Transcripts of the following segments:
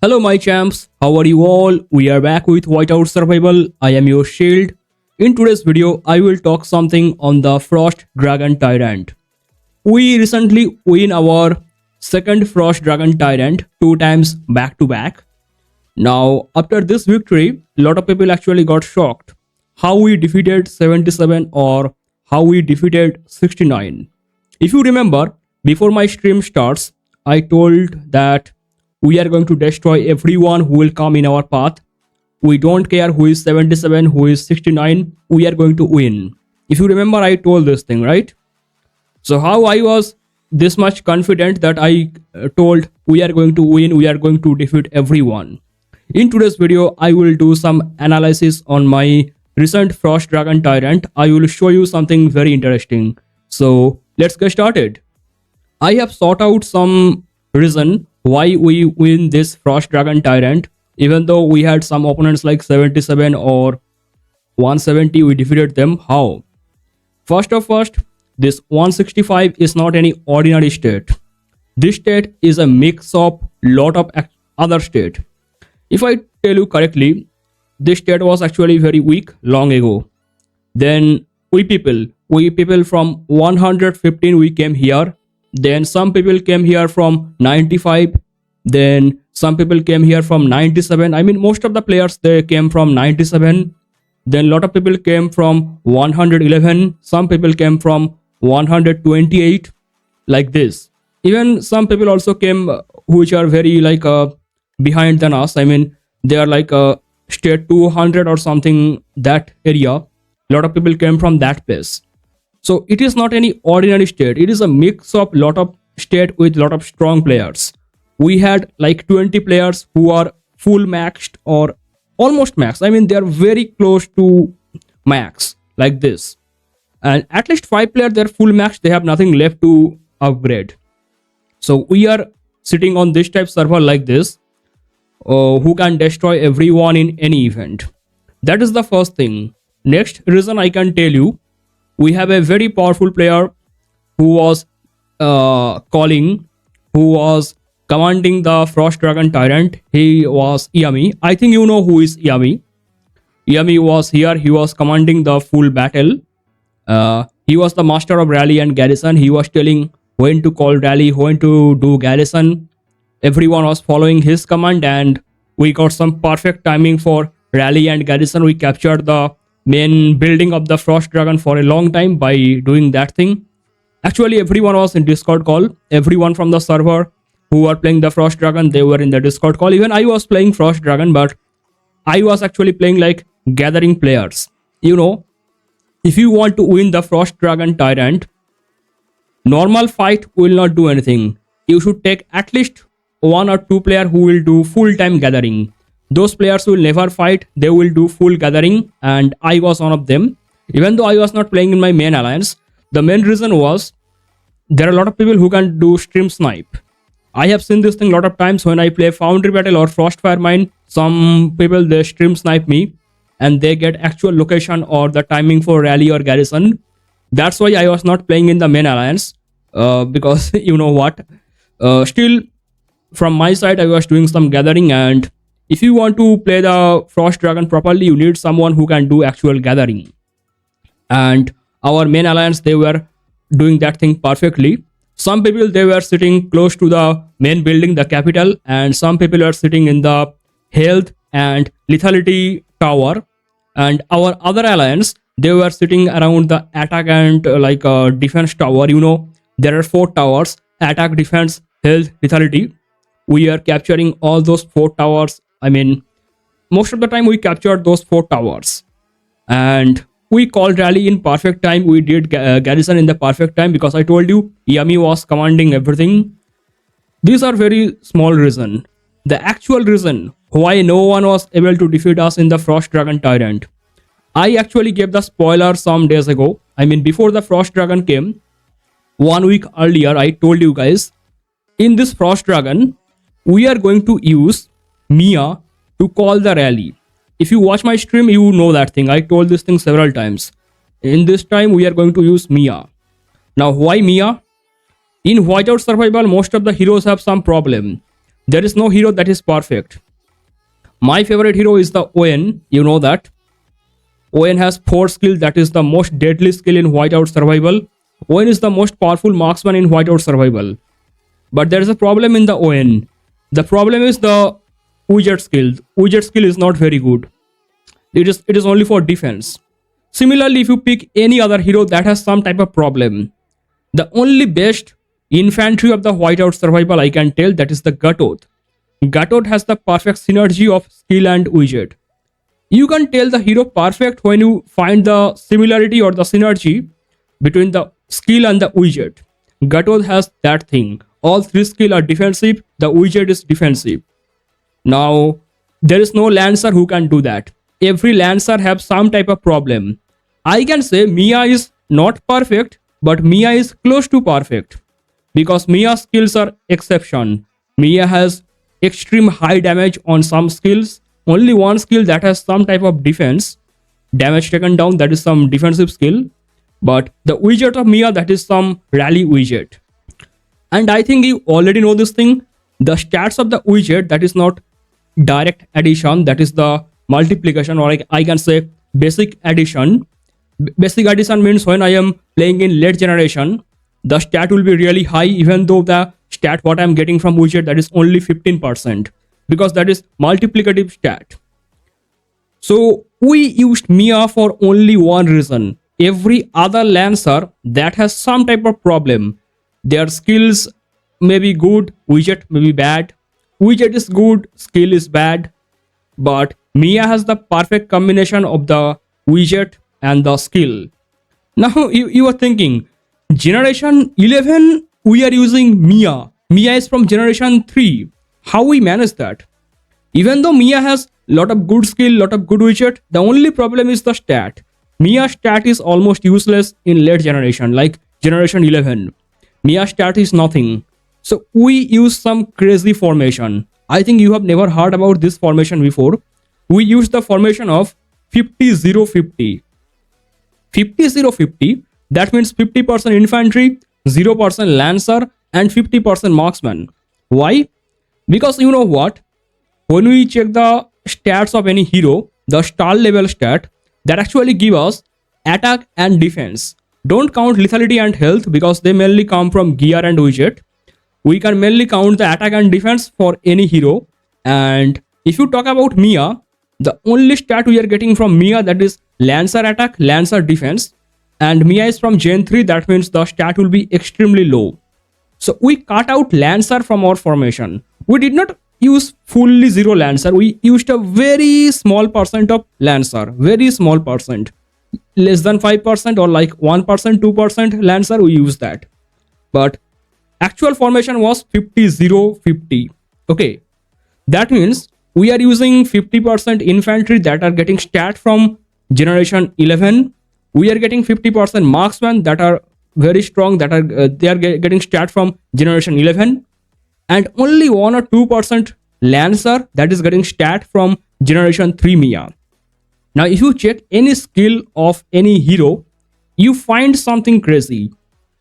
Hello, my champs. How are you all? We are back with Whiteout Survival. I am your shield. In today's video, I will talk something on the Frost Dragon Tyrant. We recently win our second Frost Dragon Tyrant 2 times back to back. Now, after this victory, a lot of people actually got shocked how we defeated 77 or how we defeated 69. If you remember, before my stream starts, I told that we are going to destroy everyone who will come in our path. We don't care who is 77, who is 69, we are going to win. If you remember, I told this thing, right? So how I was this much confident that I told we are going to win, we are going to defeat everyone. In today's video, I will do some analysis on my recent Frost Dragon Tyrant. I will show you something very interesting. So let's get started. I have sought out some reason why we win this Frost Dragon Tyrant. Even though we had some opponents like 77 or 170, we defeated them. How? First, this 165 is not any ordinary state. This state is a mix of lot of other state. If I tell you correctly, this state was actually very weak long ago. Then we people from 115 we came here. Then some people came here from 95. Then some people came here from 97. I mean, most of the players, they came from 97. Then a lot of people came from 111. Some people came from 128. Like this. Even some people also came which are very like behind than us. I mean, they are like state 200 or something, that area. A lot of people came from that place. So it is not any ordinary state. It is a mix of lot of state with lot of strong players. We had like 20 players who are full maxed or almost max. I mean, they are very close to max like this. And at least 5 players, they're full max. They have nothing left to upgrade. So we are sitting on this type server like this, who can destroy everyone in any event. That is the first thing. Next reason I can tell you, we have a very powerful player who was commanding the Frost Dragon Tyrant. He was Yami. I think you know who is Yami. Yami was here. He was commanding the full battle. He was the master of rally and garrison. He was telling when to call rally, when to do garrison. Everyone was following his command, and we got some perfect timing for rally and garrison. We captured the main building of the Frost Dragon for a long time by doing that thing. Actually, everyone was in Discord call. Everyone from the server who were playing the Frost Dragon, they were in the Discord call. Even I was playing Frost Dragon, but I was actually playing like gathering players. You know, if you want to win the Frost Dragon Tyrant, normal fight will not do anything. You should take at least 1 or 2 players who will do full-time gathering. Those players will never fight, they will do full gathering, and I was one of them. Even though I was not playing in my main alliance, the main reason was there are a lot of people who can do stream snipe. I have seen this thing a lot of times when I play Foundry Battle or Frostfire Mine. Some people, they stream snipe me and they get actual location or the timing for rally or garrison. That's why I was not playing in the main alliance, because you know what, still from my side I was doing some gathering. And if you want to play the Frost Dragon properly, you need someone who can do actual gathering. And our main alliance, they were doing that thing perfectly. Some people, they were sitting close to the main building, the capital, and some people were sitting in the health and lethality tower. And our other alliance, they were sitting around the attack and defense tower. You know, there are 4 towers: attack, defense, health, lethality. We are capturing all those 4 towers. I mean, most of the time we captured those 4 towers. And we called rally in perfect time. We did garrison in the perfect time because I told you Yami was commanding everything. These are very small reason. The actual reason why no one was able to defeat us in the Frost Dragon Tyrant, I actually gave the spoiler some days ago. I mean, before the Frost Dragon came, 1 week earlier, I told you guys, in this Frost Dragon, we are going to use Mia to call the rally. If you watch my stream, you know that thing. I told this thing several times. In this time, we are going to use Mia. Now, why Mia? In Whiteout Survival, most of the heroes have some problem. There is no hero that is perfect. My favorite hero is the Owen. You know that. Owen has 4 skills, that is the most deadly skill in Whiteout Survival. Owen is the most powerful marksman in Whiteout Survival. But there is a problem in the Owen. The problem is the widget skill. Widget skill is not very good. It is only for defense. Similarly, if you pick any other hero that has some type of problem, the only best infantry of the Whiteout Survival I can tell, that is the Gatoth. Gatoth has the perfect synergy of skill and widget. You can tell the hero perfect when you find the similarity or the synergy between the skill and the widget. Gatoth has that thing. All 3 skills are defensive, the widget is defensive. Now, there is no Lancer who can do that. Every Lancer have some type of problem. I can say Mia is not perfect, but Mia is close to perfect. Because Mia's skills are exception. Mia has extreme high damage on some skills. Only one skill that has some type of defense. Damage taken down, that is some defensive skill. But the widget of Mia, that is some rally widget. And I think you already know this thing. The stats of the widget, that is not direct addition, that is the multiplication, or I can say basic addition. Basic addition means when I am playing in late generation, the stat will be really high, even though the stat what I am getting from widget, that is only 15%, because that is multiplicative stat. So we used Mia for only one reason. Every other Lancer that has some type of problem, their skills may be good, widget may be bad. Widget is good, skill is bad. But Mia has the perfect combination of the widget and the skill. Now you are thinking, generation 11 we are using Mia. Mia is from generation 3. How we manage that? Even though Mia has lot of good skill, lot of good widget, the only problem is the stat. Mia stat is almost useless in late generation, like generation 11. Mia stat is nothing. So we use some crazy formation. I think you have never heard about this formation before. We use the formation of 50-0-50. 50-0-50, that means 50% infantry, 0% lancer, and 50% marksman. Why? Because you know what? When we check the stats of any hero, the star level stat, that actually give us attack and defense. Don't count lethality and health because they mainly come from gear and widget. We can mainly count the attack and defense for any hero. And if you talk about Mia, the only stat we are getting from Mia, that is Lancer attack, Lancer defense. And Mia is from Gen 3, that means the stat will be extremely low. So we cut out Lancer from our formation. We did not use fully 0 Lancer. We used a very small percent of Lancer. Very small percent. Less than 5% or like 1%, 2% Lancer, we use that. But actual formation was 50-0-50. Okay. That means we are using 50% infantry that are getting stat from generation 11. We are getting 50% marksmen that are very strong, that are they are getting stat from generation 11. And only 1 or 2% Lancer that is getting stat from generation 3 Mia. Now if you check any skill of any hero, you find something crazy.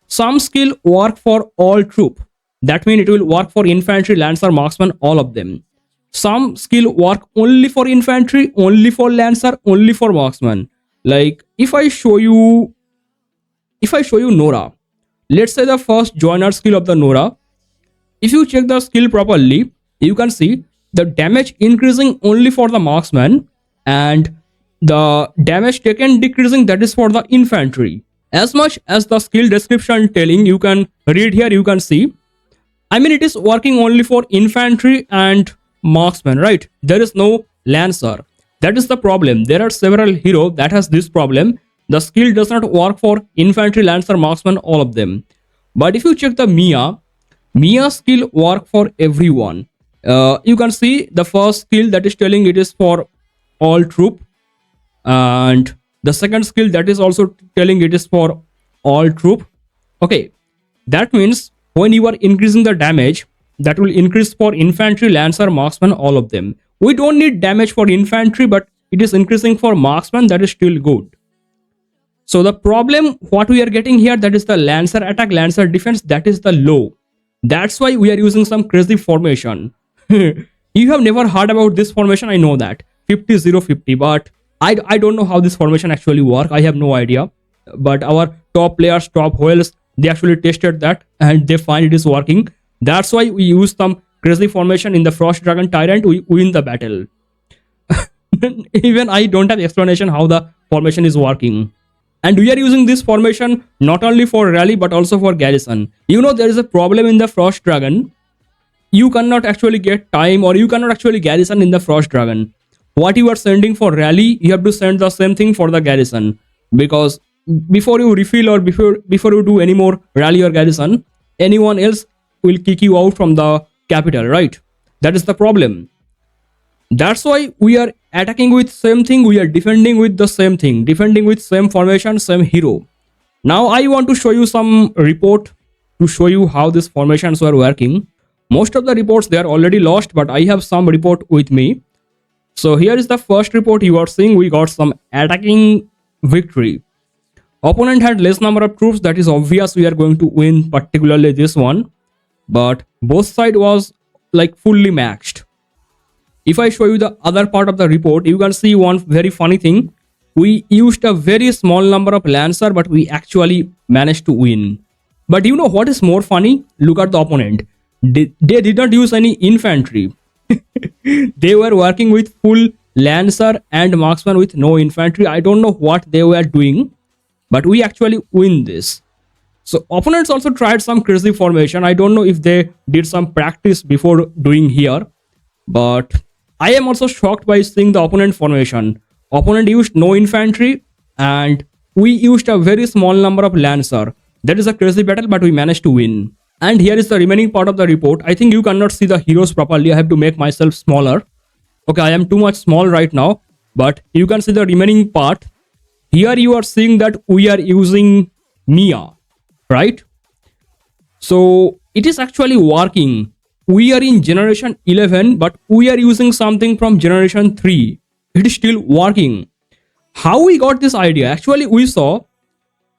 Some skill work for all troop. That means it will work for infantry, lancer, marksman, all of them. Some skill work only for infantry, only for lancer, only for marksman. Like if I show you Nora, let's say the first joiner skill of the Nora. If you check the skill properly, you can see the damage increasing only for the marksman and the damage taken decreasing, that is for the infantry. As much as the skill description telling, you can read here, you can see. I mean, it is working only for infantry and marksman, right? There is no lancer. That is the problem. There are several heroes that has this problem. The skill does not work for infantry, lancer, marksman, all of them. But if you check the Mia skill work for everyone. You can see the first skill that is telling it is for all troop, and the second skill that is also telling it is for all troop. Okay, that means when you are increasing the damage, that will increase for infantry, lancer, marksman, all of them. We don't need damage for infantry, but it is increasing for marksman. That is still good. So the problem what we are getting here, that is the lancer attack, lancer defense, that is the low. That's why we are using some crazy formation. You have never heard about this formation, I know that. 50-0-50, but I don't know how this formation actually work. I have no idea. But our top players, top whales, they actually tested that and they find it is working. That's why we use some crazy formation in the Frost Dragon Tyrant. We win the battle. Even I don't have explanation how the formation is working. And we are using this formation not only for rally but also for garrison. You know, there is a problem in the Frost Dragon. You cannot actually get time, or you cannot actually garrison in the Frost Dragon. What you are sending for rally, you have to send the same thing for the garrison, because before you refill or before you do any more rally or garrison, anyone else will kick you out from the capital, right? That is the problem. That's why we are attacking with same thing, we are defending with the same thing, defending with same formation, same hero. Now I want to show you some report to show you how these formations were working. Most of the reports, they are already lost, but I have some report with me. So here is the first report you are seeing. We got some attacking victory. Opponent had less number of troops. That is obvious. We are going to win, particularly this one. But both side was like fully maxed. If I show you the other part of the report, you can see one very funny thing. We used a very small number of Lancer, but we actually managed to win. But you know what is more funny? Look at the opponent. They did not use any infantry. They were working with full Lancer and marksman with no infantry. I don't know what they were doing, but we actually win this. So opponents also tried some crazy formation. I don't know if they did some practice before doing here, but I am also shocked by seeing the opponent formation. Opponent used no infantry and we used a very small number of Lancer. That is a crazy battle, but we managed to win. And here is the remaining part of the report. I think you cannot see the heroes properly. I have to make myself smaller. Okay, I am too much small right now, but you can see the remaining part. Here you are seeing that we are using Mia, right? So it is actually working. We are in generation 11, but we are using something from generation 3. It is still working. How we got this idea? Actually, we saw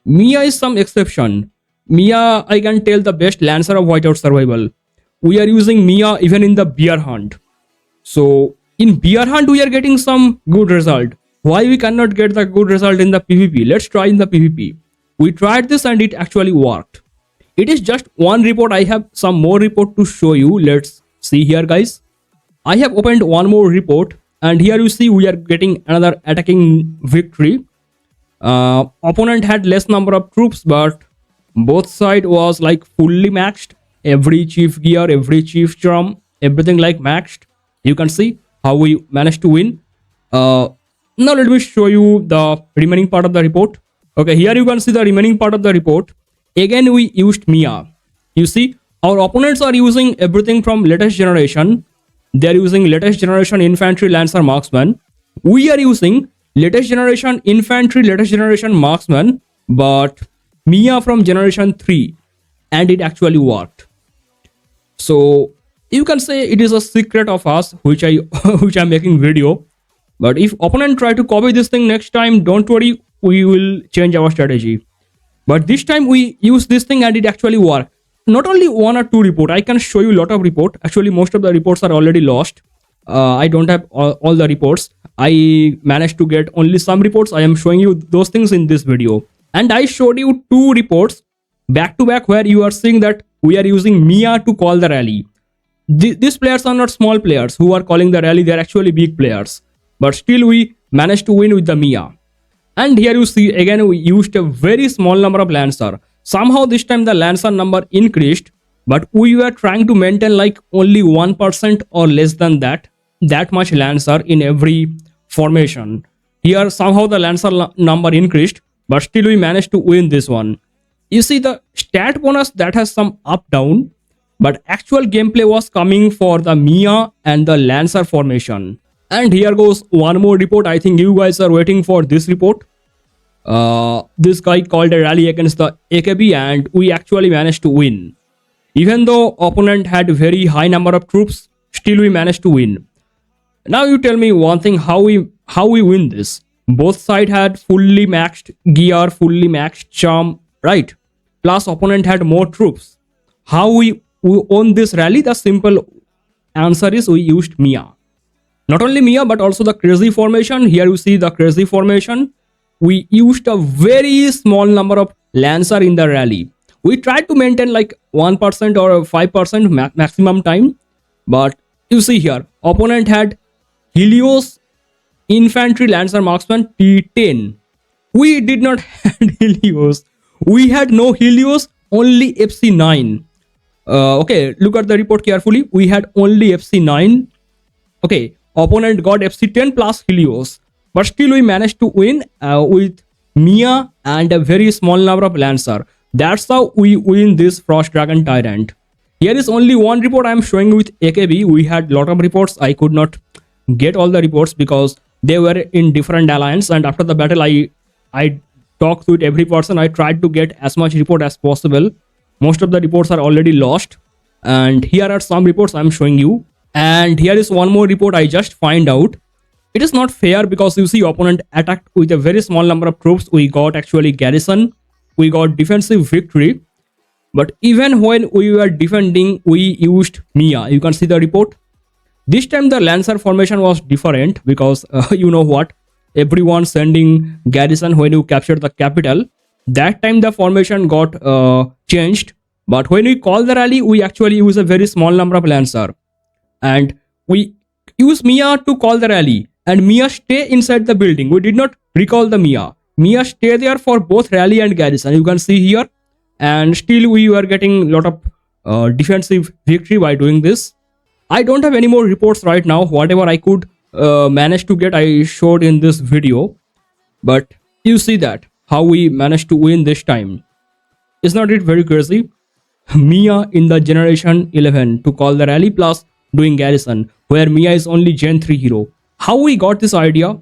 Mia is some exception. Mia, I can tell, the best Lancer of Whiteout Survival. We are using Mia even in the bear hunt. So in bear hunt, we are getting some good result. Why we cannot get the good result in the PvP? Let's try in the PvP. We tried this and it actually worked. It is just one report. I have some more report to show you. Let's see here, guys. I have opened one more report and here you see we are getting another attacking victory. Opponent had less number of troops, but both side was like fully maxed. Every chief gear, every chief charm, everything like maxed. You can see how we managed to win. Now let me show you the remaining part of the report. Okay, here you can see the remaining part of the report. Again, we used Mia. You see, our opponents are using everything from latest generation. They are using latest generation infantry, Lancer, marksman. We are using latest generation infantry, latest generation marksman, but Mia from generation 3, and it actually worked. So you can say it is a secret of us, which I'm making video. But if opponent try to copy this thing next time, don't worry, we will change our strategy. But this time we use this thing and it actually worked. Not only one or two report, I can show you a lot of report. Actually, most of the reports are already lost. I don't have all the reports. I managed to get only some reports. I am showing you those things in this video. And I showed you two reports back to back where you are seeing that we are using Mia to call the rally. These players are not small players who are calling the rally. They are actually big players. But still we managed to win with the Mia. And here you see again we used a very small number of Lancer. Somehow this time the Lancer number increased, but we were trying to maintain like only 1% or less than that much Lancer in every formation. Here somehow the Lancer number increased, but still we managed to win this one. You see the stat bonus that has some up down, but actual gameplay was coming for the Mia and the Lancer formation. And here goes one more report. I think you guys are waiting for this report. This guy called a rally against the AKB and we actually managed to win. Even though opponent had very high number of troops, still we managed to win. Now you tell me one thing, how we win this? Both sides had fully maxed gear, fully maxed charm, right? Plus opponent had more troops. How we won this rally? That's simple. answer is we used Mia. Not only Mia, but also the crazy formation. Here you see the crazy formation. We used a very small number of Lancer in the rally. We tried to maintain like 1% or 5% maximum time. But you see here, opponent had Helios Infantry Lancer Marksman T10. We did not have Helios. We had no Helios, only FC9. Okay, look at the report carefully. We had only FC9. Okay, opponent got FC10 plus Helios. But still we managed to win with Mia and a very small number of Lancer. That's how we win this Frost Dragon Tyrant. Here is only one report I am showing with AKB. We had lot of reports. I could not get all the reports because they were in different alliance, and after the battle I talked with every person. I tried to get as much report as possible. Most of the reports are already lost, and here are some reports I'm showing you. And here is one more report I just find out. It is not fair because you see opponent attacked with a very small number of troops. We got actually garrison. We got defensive victory. But even when we were defending, we used Mia. You can see the report. This time the Lancer formation was different because you know what? Everyone sending garrison when you capture the capital. That time the formation got changed. But when we call the rally, we actually use a very small number of Lancer. And we use Mia to call the rally. And Mia stay inside the building. We did not recall the Mia. Mia stay there for both rally and garrison. You can see here. And still we were getting a lot of defensive victory by doing this. I don't have any more reports right now. Whatever I could manage to get, I showed in this video. But you see that how we managed to win this time. Is not it very crazy? Mia in the generation 11 to call the rally plus doing garrison, where Mia is only Gen 3 hero. How we got this idea?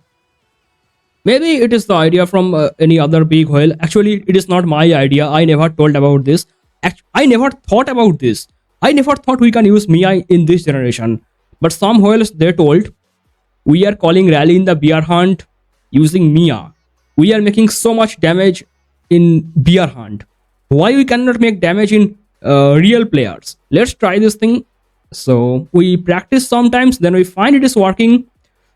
Maybe it is the idea from any other big whale. Actually, it is not my idea. I never told about this. I never thought about this. I never thought we can use Mia in this generation. But some whales, they told, we are calling rally in the bear hunt using Mia. We are making so much damage in bear hunt. Why we cannot make damage in real players? Let's try this thing. So we practice sometimes, then we find it is working.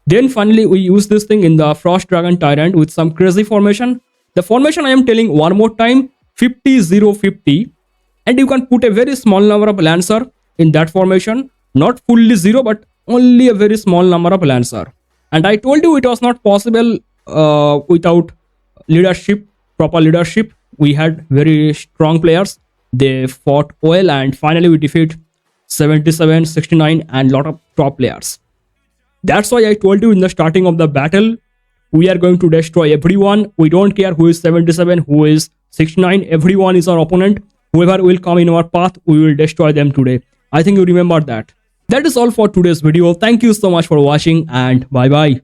Then finally we use this thing in the Frost Dragon Tyrant with some crazy formation. The formation I am telling one more time, 50-0-50. And you can put a very small number of Lancer in that formation. Not fully 0, but only a very small number of Lancer. And I told you it was not possible without leadership, proper leadership. We had very strong players. They fought well, and finally we defeat 77, 69 and lot of top players. That's why I told you in the starting of the battle, we are going to destroy everyone. We don't care who is 77, who is 69. Everyone is our opponent. Whoever will come in our path, we will destroy them today. I think you remember that. That is all for today's video. Thank you so much for watching, and bye bye.